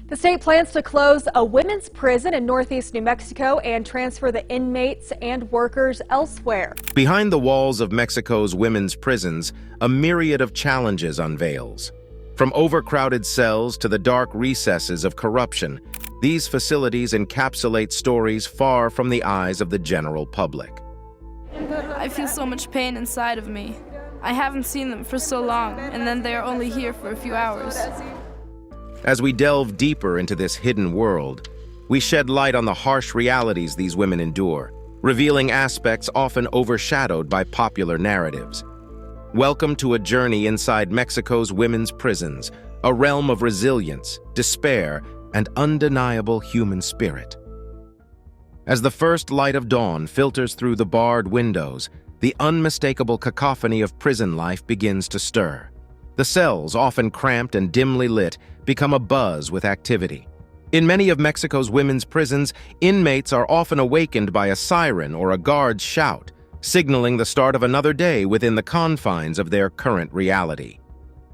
The state plans to close a women's prison in northeast New Mexico and transfer the inmates and workers elsewhere. Behind the walls of Mexico's women's prisons, a myriad of challenges unveils. From overcrowded cells to the dark recesses of corruption, these facilities encapsulate stories far from the eyes of the general public. I feel so much pain inside of me. I haven't seen them for so long, and then they are only here for a few hours. As we delve deeper into this hidden world, we shed light on the harsh realities these women endure, revealing aspects often overshadowed by popular narratives. Welcome to a journey inside Mexico's women's prisons, a realm of resilience, despair, and undeniable human spirit. As the first light of dawn filters through the barred windows, the unmistakable cacophony of prison life begins to stir. The cells, often cramped and dimly lit, become abuzz with activity. In many of Mexico's women's prisons, inmates are often awakened by a siren or a guard's shout, signaling the start of another day within the confines of their current reality.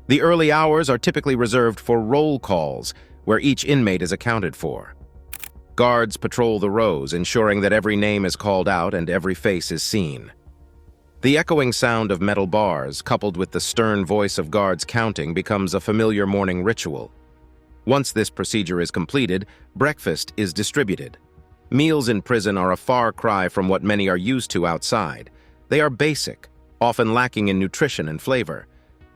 The early hours are typically reserved for roll calls, where each inmate is accounted for. Guards patrol the rows, ensuring that every name is called out and every face is seen. The echoing sound of metal bars, coupled with the stern voice of guards counting, becomes a familiar morning ritual. Once this procedure is completed, breakfast is distributed. Meals in prison are a far cry from what many are used to outside. They are basic, often lacking in nutrition and flavor.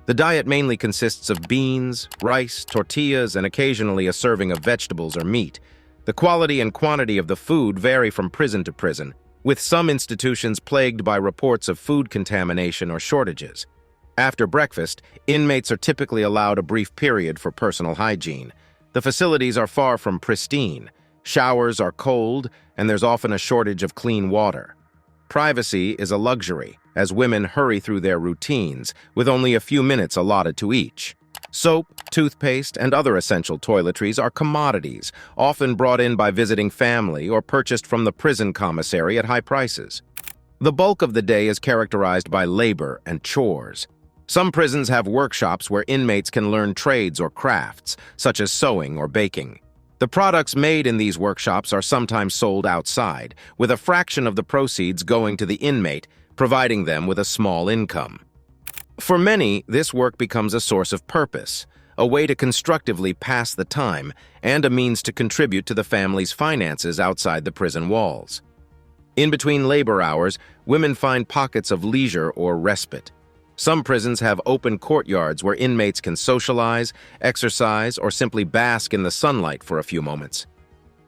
The diet mainly consists of beans, rice, tortillas, and occasionally a serving of vegetables or meat. The quality and quantity of the food vary from prison to prison, with some institutions plagued by reports of food contamination or shortages. After breakfast, inmates are typically allowed a brief period for personal hygiene. The facilities are far from pristine. Showers are cold, and there's often a shortage of clean water. Privacy is a luxury, as women hurry through their routines, with only a few minutes allotted to each. Soap, toothpaste, and other essential toiletries are commodities, often brought in by visiting family or purchased from the prison commissary at high prices. The bulk of the day is characterized by labor and chores. Some prisons have workshops where inmates can learn trades or crafts, such as sewing or baking. The products made in these workshops are sometimes sold outside, with a fraction of the proceeds going to the inmate, providing them with a small income. For many, this work becomes a source of purpose, a way to constructively pass the time, and a means to contribute to the family's finances outside the prison walls. In between labor hours, women find pockets of leisure or respite. Some prisons have open courtyards where inmates can socialize, exercise, or simply bask in the sunlight for a few moments.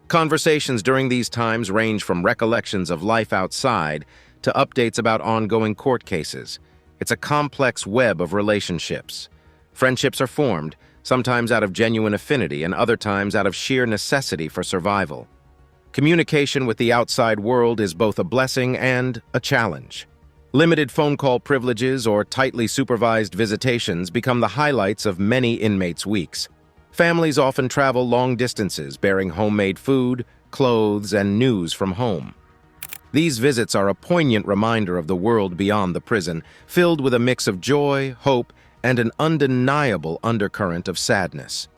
Conversations during these times range from recollections of life outside to updates about ongoing court cases. It's a complex web of relationships. Friendships are formed, sometimes out of genuine affinity and other times out of sheer necessity for survival. Communication with the outside world is both a blessing and a challenge. Limited phone call privileges or tightly supervised visitations become the highlights of many inmates' weeks. Families often travel long distances, bearing homemade food, clothes, and news from home. These visits are a poignant reminder of the world beyond the prison, filled with a mix of joy, hope, and an undeniable undercurrent of sadness.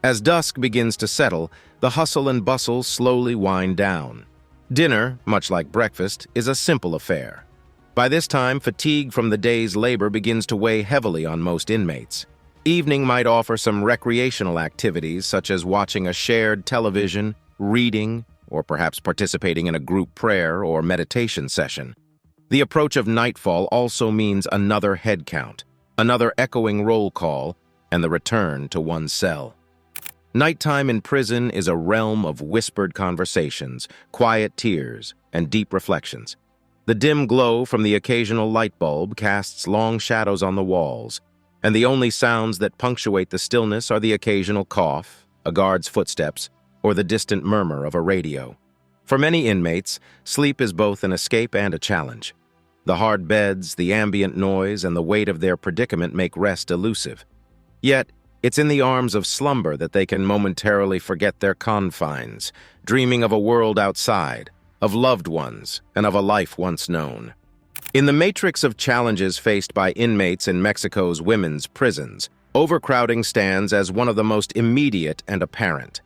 As dusk begins to settle, the hustle and bustle slowly wind down. Dinner, much like breakfast, is a simple affair. By this time, fatigue from the day's labor begins to weigh heavily on most inmates. Evening might offer some recreational activities, such as watching a shared television, reading, or perhaps participating in a group prayer or meditation session. The approach of nightfall also means another head count, another echoing roll call, and the return to one's cell. Nighttime in prison is a realm of whispered conversations, quiet tears, and deep reflections. The dim glow from the occasional light bulb casts long shadows on the walls, and the only sounds that punctuate the stillness are the occasional cough, a guard's footsteps, or the distant murmur of a radio. For many inmates, sleep is both an escape and a challenge. The hard beds, the ambient noise, and the weight of their predicament make rest elusive. Yet, it's in the arms of slumber that they can momentarily forget their confines, dreaming of a world outside, of loved ones, and of a life once known. In the matrix of challenges faced by inmates in Mexico's women's prisons, overcrowding stands as one of the most immediate and apparent.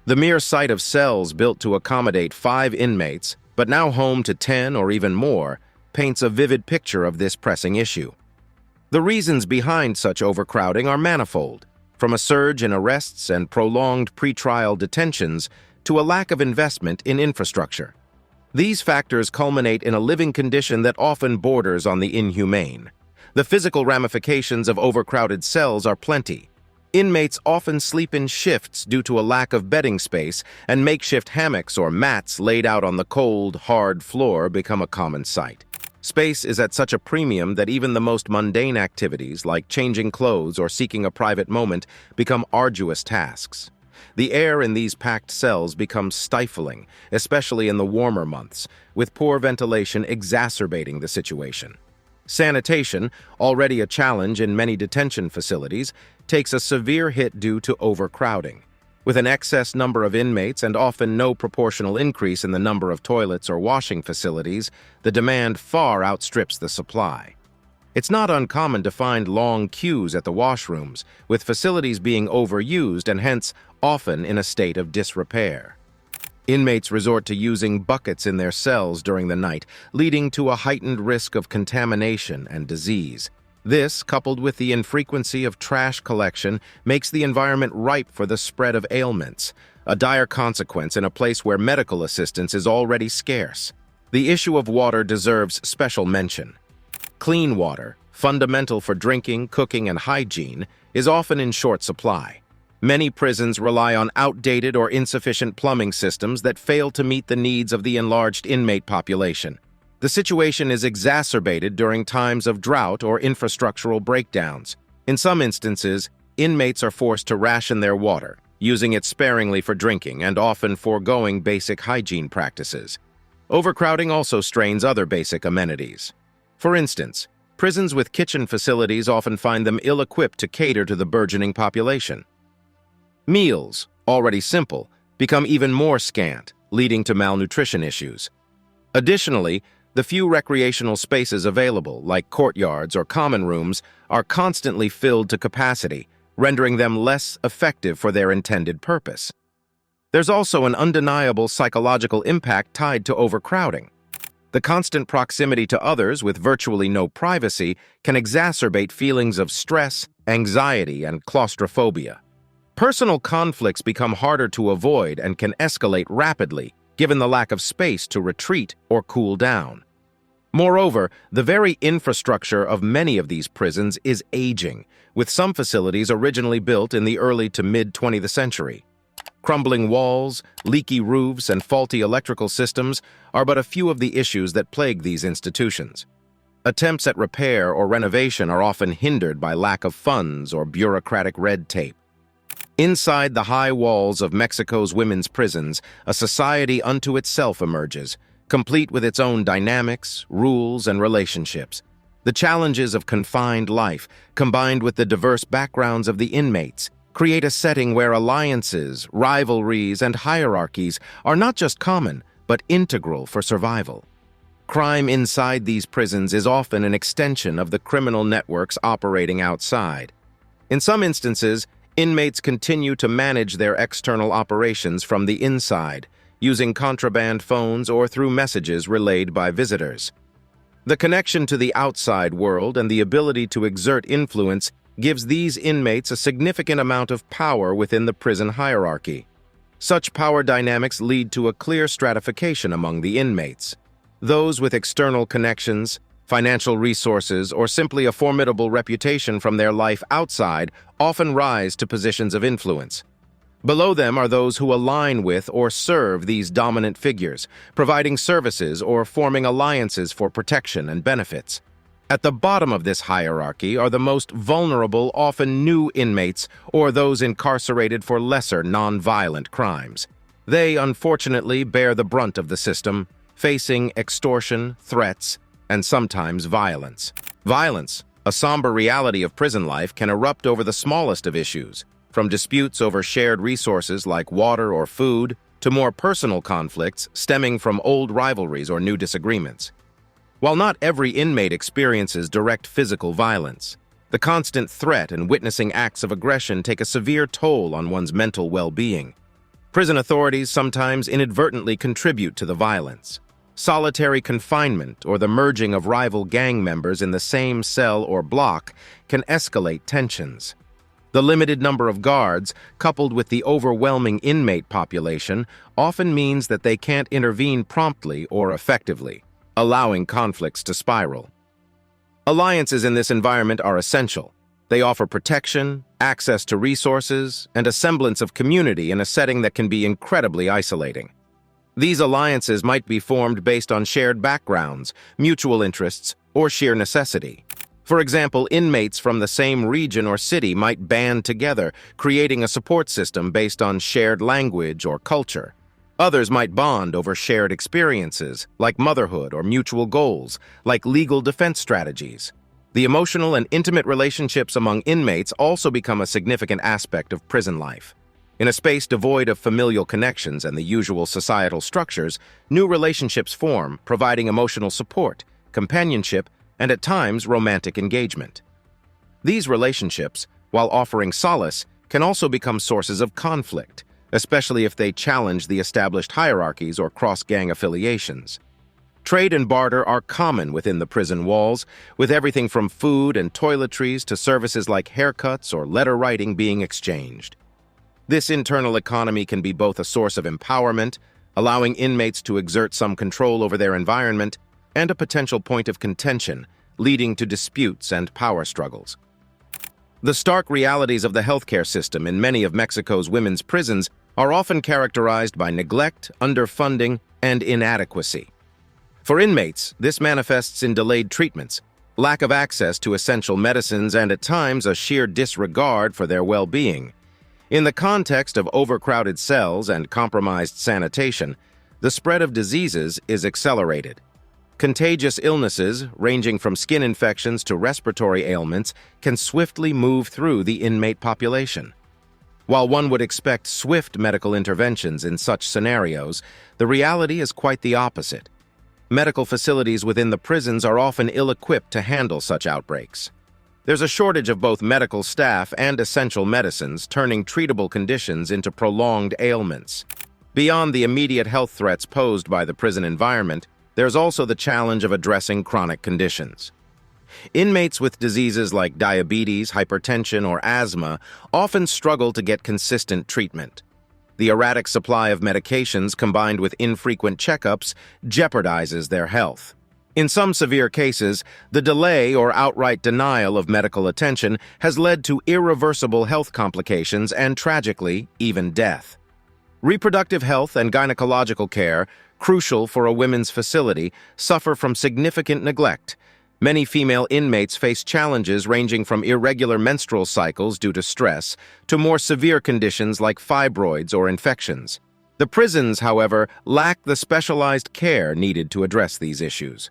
The mere sight of cells built to accommodate 5 inmates, but now home to 10 or even more, paints a vivid picture of this pressing issue. The reasons behind such overcrowding are manifold, from a surge in arrests and prolonged pretrial detentions to a lack of investment in infrastructure. These factors culminate in a living condition that often borders on the inhumane. The physical ramifications of overcrowded cells are plenty. Inmates often sleep in shifts due to a lack of bedding space, and makeshift hammocks or mats laid out on the cold, hard floor become a common sight. Space is at such a premium that even the most mundane activities, like changing clothes or seeking a private moment, become arduous tasks. The air in these packed cells becomes stifling, especially in the warmer months, with poor ventilation exacerbating the situation. Sanitation, already a challenge in many detention facilities, takes a severe hit due to overcrowding. With an excess number of inmates and often no proportional increase in the number of toilets or washing facilities, the demand far outstrips the supply. It's not uncommon to find long queues at the washrooms, with facilities being overused and hence often in a state of disrepair. Inmates resort to using buckets in their cells during the night, leading to a heightened risk of contamination and disease. This, coupled with the infrequency of trash collection, makes the environment ripe for the spread of ailments, a dire consequence in a place where medical assistance is already scarce. The issue of water deserves special mention. Clean water, fundamental for drinking, cooking, and hygiene, is often in short supply. Many prisons rely on outdated or insufficient plumbing systems that fail to meet the needs of the enlarged inmate population. The situation is exacerbated during times of drought or infrastructural breakdowns. In some instances, inmates are forced to ration their water, using it sparingly for drinking and often foregoing basic hygiene practices. Overcrowding also strains other basic amenities. For instance, prisons with kitchen facilities often find them ill-equipped to cater to the burgeoning population. Meals, already simple, become even more scant, leading to malnutrition issues. Additionally, the few recreational spaces available, like courtyards or common rooms, are constantly filled to capacity, rendering them less effective for their intended purpose. There's also an undeniable psychological impact tied to overcrowding. The constant proximity to others with virtually no privacy can exacerbate feelings of stress, anxiety, and claustrophobia. Personal conflicts become harder to avoid and can escalate rapidly, given the lack of space to retreat or cool down. Moreover, the very infrastructure of many of these prisons is aging, with some facilities originally built in the early to mid-20th century. Crumbling walls, leaky roofs, and faulty electrical systems are but a few of the issues that plague these institutions. Attempts at repair or renovation are often hindered by lack of funds or bureaucratic red tape. Inside the high walls of Mexico's women's prisons, a society unto itself emerges, complete with its own dynamics, rules, and relationships. The challenges of confined life, combined with the diverse backgrounds of the inmates, create a setting where alliances, rivalries, and hierarchies are not just common, but integral for survival. Crime inside these prisons is often an extension of the criminal networks operating outside. In some instances, inmates continue to manage their external operations from the inside, using contraband phones or through messages relayed by visitors. The connection to the outside world and the ability to exert influence gives these inmates a significant amount of power within the prison hierarchy. Such power dynamics lead to a clear stratification among the inmates. Those with external connections, financial resources, or simply a formidable reputation from their life outside often rise to positions of influence. Below them are those who align with or serve these dominant figures, providing services or forming alliances for protection and benefits. At the bottom of this hierarchy are the most vulnerable, often new inmates, or those incarcerated for lesser, non-violent crimes. They, unfortunately, bear the brunt of the system, facing extortion, threats, and sometimes violence. Violence, a somber reality of prison life, can erupt over the smallest of issues, from disputes over shared resources like water or food to more personal conflicts stemming from old rivalries or new disagreements. While not every inmate experiences direct physical violence, the constant threat and witnessing acts of aggression take a severe toll on one's mental well-being. Prison authorities sometimes inadvertently contribute to the violence. Solitary confinement or the merging of rival gang members in the same cell or block can escalate tensions. The limited number of guards, coupled with the overwhelming inmate population, often means that they can't intervene promptly or effectively, allowing conflicts to spiral. Alliances in this environment are essential. They offer protection, access to resources, and a semblance of community in a setting that can be incredibly isolating. These alliances might be formed based on shared backgrounds, mutual interests, or sheer necessity. For example, inmates from the same region or city might band together, creating a support system based on shared language or culture. Others might bond over shared experiences, like motherhood or mutual goals, like legal defense strategies. The emotional and intimate relationships among inmates also become a significant aspect of prison life. In a space devoid of familial connections and the usual societal structures, new relationships form, providing emotional support, companionship, and at times romantic engagement. These relationships, while offering solace, can also become sources of conflict, especially if they challenge the established hierarchies or cross-gang affiliations. Trade and barter are common within the prison walls, with everything from food and toiletries to services like haircuts or letter writing being exchanged. This internal economy can be both a source of empowerment, allowing inmates to exert some control over their environment, and a potential point of contention, leading to disputes and power struggles. The stark realities of the healthcare system in many of Mexico's women's prisons are often characterized by neglect, underfunding, and inadequacy. For inmates, this manifests in delayed treatments, lack of access to essential medicines, and at times a sheer disregard for their well-being. In the context of overcrowded cells and compromised sanitation, the spread of diseases is accelerated. Contagious illnesses, ranging from skin infections to respiratory ailments, can swiftly move through the inmate population. While one would expect swift medical interventions in such scenarios, the reality is quite the opposite. Medical facilities within the prisons are often ill-equipped to handle such outbreaks. There's a shortage of both medical staff and essential medicines, turning treatable conditions into prolonged ailments. Beyond the immediate health threats posed by the prison environment, there's also the challenge of addressing chronic conditions. Inmates with diseases like diabetes, hypertension, or asthma often struggle to get consistent treatment. The erratic supply of medications combined with infrequent checkups jeopardizes their health. In some severe cases, the delay or outright denial of medical attention has led to irreversible health complications and, tragically, even death. Reproductive health and gynecological care, crucial for a women's facility, suffer from significant neglect. Many female inmates face challenges ranging from irregular menstrual cycles due to stress to more severe conditions like fibroids or infections. The prisons, however, lack the specialized care needed to address these issues.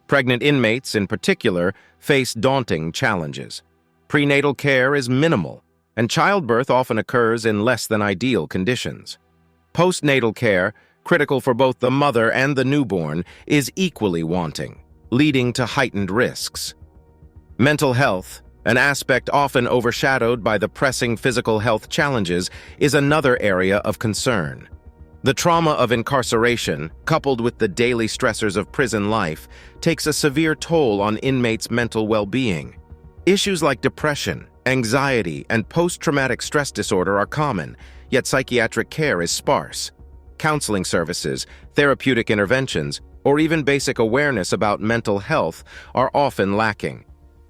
Pregnant inmates, in particular, face daunting challenges. Prenatal care is minimal, and childbirth often occurs in less than ideal conditions. Postnatal care, critical for both the mother and the newborn, is equally wanting, leading to heightened risks. Mental health, an aspect often overshadowed by the pressing physical health challenges, is another area of concern. The trauma of incarceration, coupled with the daily stressors of prison life, takes a severe toll on inmates' mental well-being. Issues like depression, anxiety, and post-traumatic stress disorder are common, yet psychiatric care is sparse. Counseling services, therapeutic interventions, or even basic awareness about mental health are often lacking.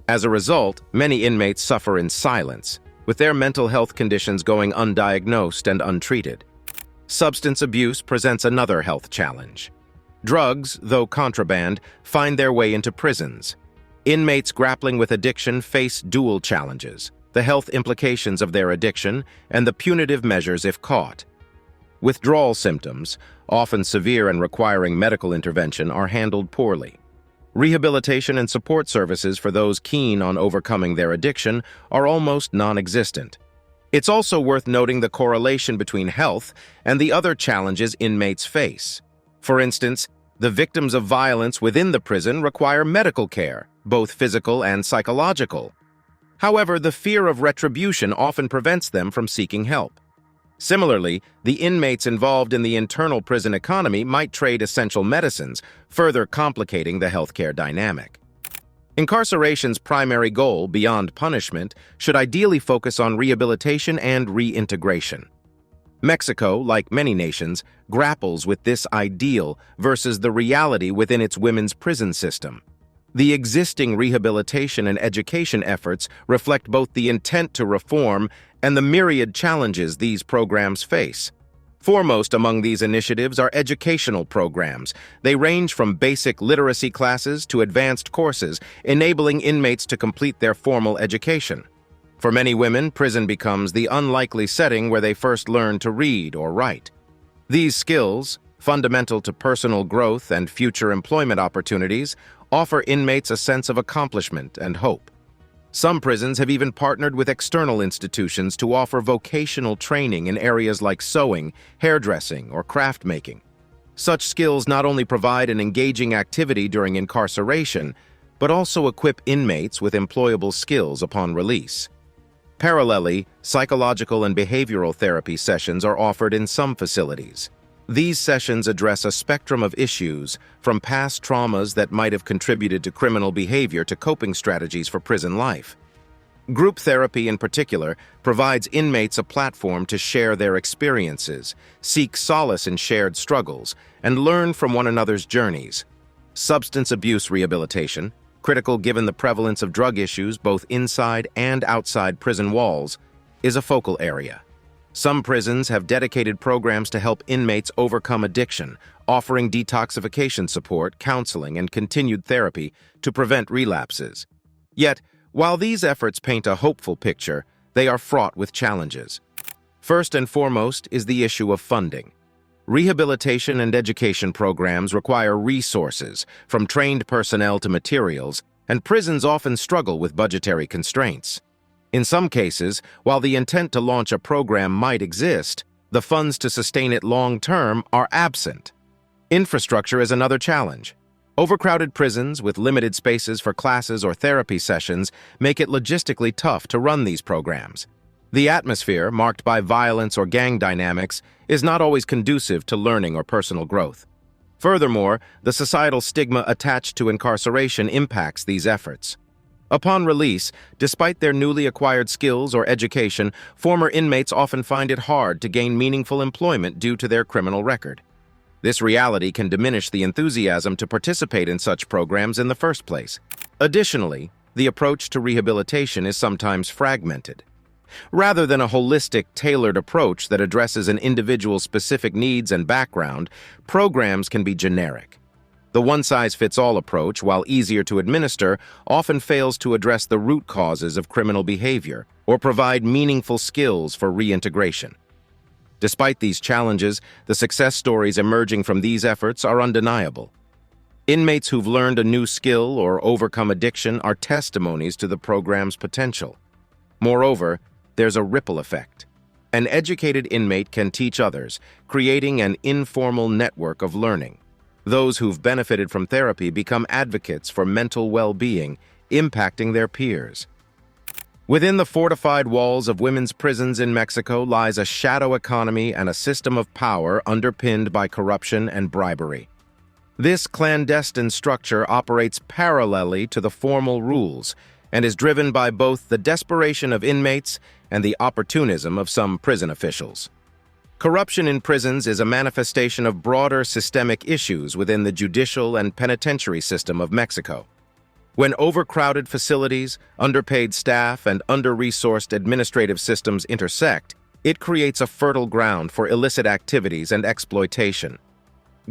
As a result, many inmates suffer in silence, with their mental health conditions going undiagnosed and untreated. Substance abuse presents another health challenge. Drugs, though contraband, find their way into prisons. Inmates grappling with addiction face dual challenges: the health implications of their addiction and the punitive measures if caught. Withdrawal symptoms, often severe and requiring medical intervention, are handled poorly. Rehabilitation and support services for those keen on overcoming their addiction are almost non-existent. It's also worth noting the correlation between health and the other challenges inmates face. For instance, the victims of violence within the prison require medical care, both physical and psychological. However, the fear of retribution often prevents them from seeking help. Similarly, the inmates involved in the internal prison economy might trade essential medicines, further complicating the healthcare dynamic. Incarceration's primary goal, beyond punishment, should ideally focus on rehabilitation and reintegration. Mexico, like many nations, grapples with this ideal versus the reality within its women's prison system. The existing rehabilitation and education efforts reflect both the intent to reform and the myriad challenges these programs face. Foremost among these initiatives are educational programs. They range from basic literacy classes to advanced courses, enabling inmates to complete their formal education. For many women, prison becomes the unlikely setting where they first learn to read or write. These skills, fundamental to personal growth and future employment opportunities, offer inmates a sense of accomplishment and hope. Some prisons have even partnered with external institutions to offer vocational training in areas like sewing, hairdressing, or craft making. Such skills not only provide an engaging activity during incarceration, but also equip inmates with employable skills upon release. Parallelly, psychological and behavioral therapy sessions are offered in some facilities. These sessions address a spectrum of issues, from past traumas that might have contributed to criminal behavior to coping strategies for prison life. Group therapy, in particular, provides inmates a platform to share their experiences, seek solace in shared struggles, and learn from one another's journeys. Substance abuse rehabilitation, critical given the prevalence of drug issues both inside and outside prison walls, is a focal area. Some prisons have dedicated programs to help inmates overcome addiction, offering detoxification support, counseling, and continued therapy to prevent relapses. Yet, while these efforts paint a hopeful picture, they are fraught with challenges. First and foremost is the issue of funding. Rehabilitation and education programs require resources, from trained personnel to materials, and prisons often struggle with budgetary constraints. In some cases, while the intent to launch a program might exist, the funds to sustain it long-term are absent. Infrastructure is another challenge. Overcrowded prisons with limited spaces for classes or therapy sessions make it logistically tough to run these programs. The atmosphere, marked by violence or gang dynamics, is not always conducive to learning or personal growth. Furthermore, the societal stigma attached to incarceration impacts these efforts. Upon release, despite their newly acquired skills or education, former inmates often find it hard to gain meaningful employment due to their criminal record. This reality can diminish the enthusiasm to participate in such programs in the first place. Additionally, the approach to rehabilitation is sometimes fragmented. Rather than a holistic, tailored approach that addresses an individual's specific needs and background, programs can be generic. The one-size-fits-all approach, while easier to administer, often fails to address the root causes of criminal behavior or provide meaningful skills for reintegration. Despite these challenges, the success stories emerging from these efforts are undeniable. Inmates who've learned a new skill or overcome addiction are testimonies to the program's potential. Moreover, there's a ripple effect. An educated inmate can teach others, creating an informal network of learning. Those who've benefited from therapy become advocates for mental well-being, impacting their peers. Within the fortified walls of women's prisons in Mexico lies a shadow economy and a system of power underpinned by corruption and bribery. This clandestine structure operates parallelly to the formal rules and is driven by both the desperation of inmates and the opportunism of some prison officials. Corruption in prisons is a manifestation of broader systemic issues within the judicial and penitentiary system of Mexico. When overcrowded facilities, underpaid staff, and under-resourced administrative systems intersect, it creates a fertile ground for illicit activities and exploitation.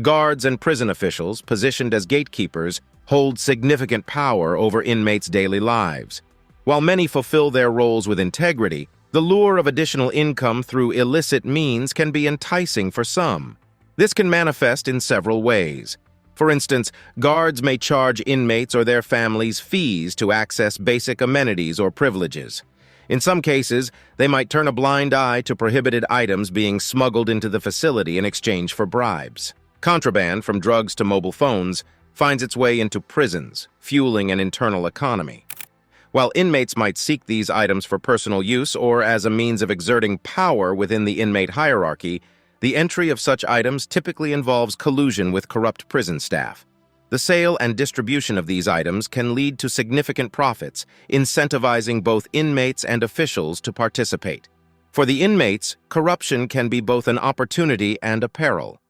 Guards and prison officials, positioned as gatekeepers, hold significant power over inmates' daily lives. While many fulfill their roles with integrity, the lure of additional income through illicit means can be enticing for some. This can manifest in several ways. For instance, guards may charge inmates or their families fees to access basic amenities or privileges. In some cases, they might turn a blind eye to prohibited items being smuggled into the facility in exchange for bribes. Contraband, from drugs to mobile phones, finds its way into prisons, fueling an internal economy. While inmates might seek these items for personal use or as a means of exerting power within the inmate hierarchy, the entry of such items typically involves collusion with corrupt prison staff. The sale and distribution of these items can lead to significant profits, incentivizing both inmates and officials to participate. For the inmates, corruption can be both an opportunity and a peril.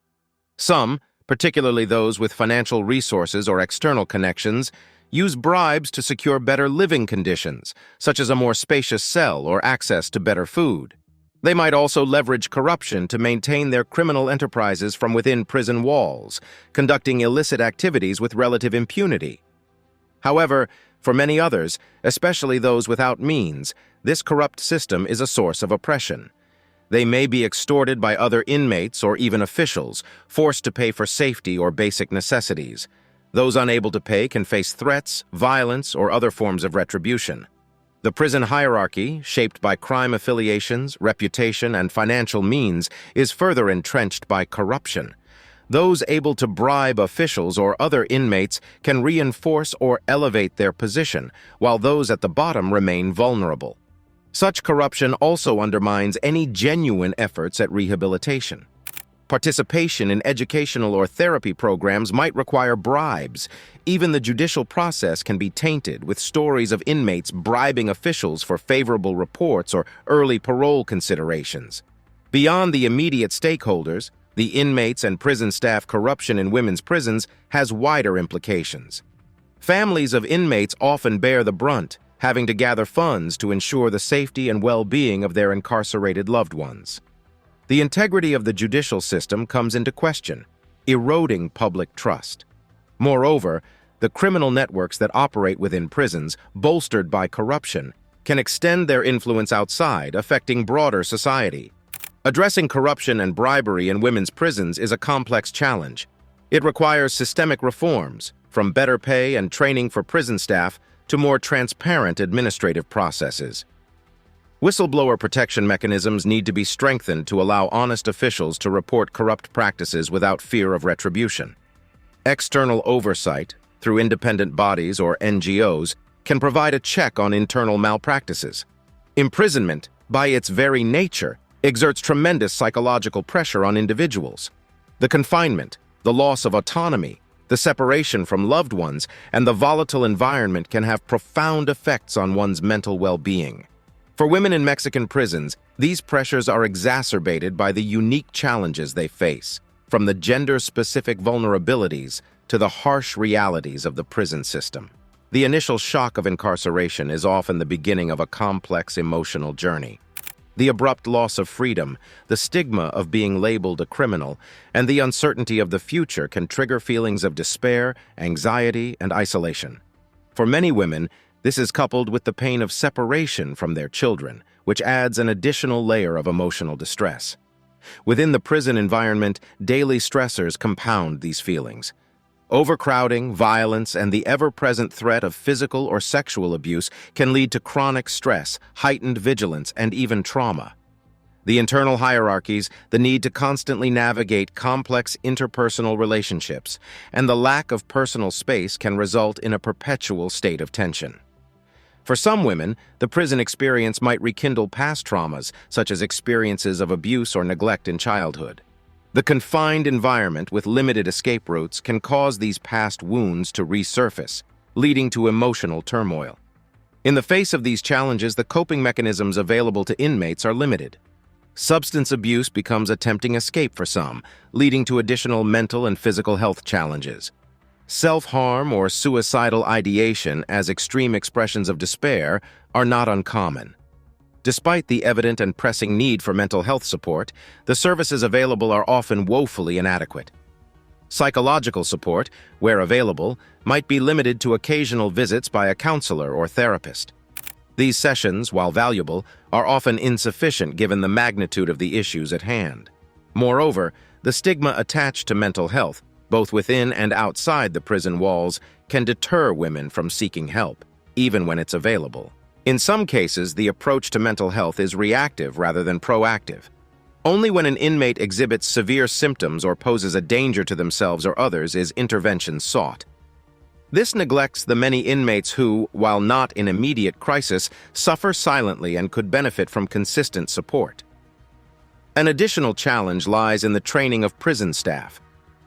Some, particularly those with financial resources or external connections, use bribes to secure better living conditions, such as a more spacious cell or access to better food. They might also leverage corruption to maintain their criminal enterprises from within prison walls, conducting illicit activities with relative impunity. However, for many others, especially those without means, this corrupt system is a source of oppression. They may be extorted by other inmates or even officials, forced to pay for safety or basic necessities. Those unable to pay can face threats, violence, or other forms of retribution. The prison hierarchy, shaped by crime affiliations, reputation, and financial means, is further entrenched by corruption. Those able to bribe officials or other inmates can reinforce or elevate their position, while those at the bottom remain vulnerable. Such corruption also undermines any genuine efforts at rehabilitation. Participation in educational or therapy programs might require bribes. Even the judicial process can be tainted with stories of inmates bribing officials for favorable reports or early parole considerations. Beyond the immediate stakeholders, the inmates and prison staff corruption in women's prisons has wider implications. Families of inmates often bear the brunt, having to gather funds to ensure the safety and well-being of their incarcerated loved ones. The integrity of the judicial system comes into question, eroding public trust. Moreover, the criminal networks that operate within prisons, bolstered by corruption, can extend their influence outside, affecting broader society. Addressing corruption and bribery in women's prisons is a complex challenge. It requires systemic reforms, from better pay and training for prison staff to more transparent administrative processes. Whistleblower protection mechanisms need to be strengthened to allow honest officials to report corrupt practices without fear of retribution. External oversight, through independent bodies or NGOs, can provide a check on internal malpractices. Imprisonment, by its very nature, exerts tremendous psychological pressure on individuals. The confinement, the loss of autonomy, the separation from loved ones, and the volatile environment can have profound effects on one's mental well-being. For women in Mexican prisons, these pressures are exacerbated by the unique challenges they face, from the gender-specific vulnerabilities to the harsh realities of the prison system. The initial shock of incarceration is often the beginning of a complex emotional journey. The abrupt loss of freedom, the stigma of being labeled a criminal, and the uncertainty of the future can trigger feelings of despair, anxiety, and isolation. For many women, this is coupled with the pain of separation from their children, which adds an additional layer of emotional distress. Within the prison environment, daily stressors compound these feelings. Overcrowding, violence, and the ever-present threat of physical or sexual abuse can lead to chronic stress, heightened vigilance, and even trauma. The internal hierarchies, the need to constantly navigate complex interpersonal relationships, and the lack of personal space can result in a perpetual state of tension. For some women, the prison experience might rekindle past traumas, such as experiences of abuse or neglect in childhood. The confined environment with limited escape routes can cause these past wounds to resurface, leading to emotional turmoil. In the face of these challenges, the coping mechanisms available to inmates are limited. Substance abuse becomes a tempting escape for some, leading to additional mental and physical health challenges. Self-harm or suicidal ideation as extreme expressions of despair are not uncommon. Despite the evident and pressing need for mental health support, the services available are often woefully inadequate. Psychological support, where available, might be limited to occasional visits by a counselor or therapist. These sessions, while valuable, are often insufficient given the magnitude of the issues at hand. Moreover, the stigma attached to mental health, both within and outside the prison walls, can deter women from seeking help, even when it's available. In some cases, the approach to mental health is reactive rather than proactive. Only when an inmate exhibits severe symptoms or poses a danger to themselves or others is intervention sought. This neglects the many inmates who, while not in immediate crisis, suffer silently and could benefit from consistent support. An additional challenge lies in the training of prison staff.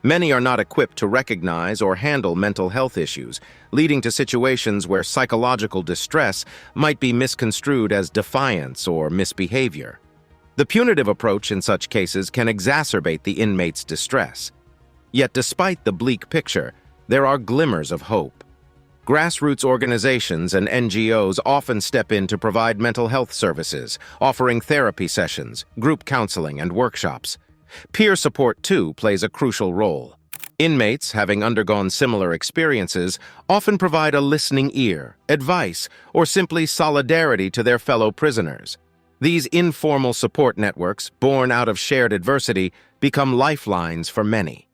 Many are not equipped to recognize or handle mental health issues, leading to situations where psychological distress might be misconstrued as defiance or misbehavior. The punitive approach in such cases can exacerbate the inmate's distress. Yet despite the bleak picture, there are glimmers of hope. Grassroots organizations and NGOs often step in to provide mental health services, offering therapy sessions, group counseling, and workshops. Peer support, too, plays a crucial role. Inmates, having undergone similar experiences, often provide a listening ear, advice, or simply solidarity to their fellow prisoners. These informal support networks, born out of shared adversity, become lifelines for many.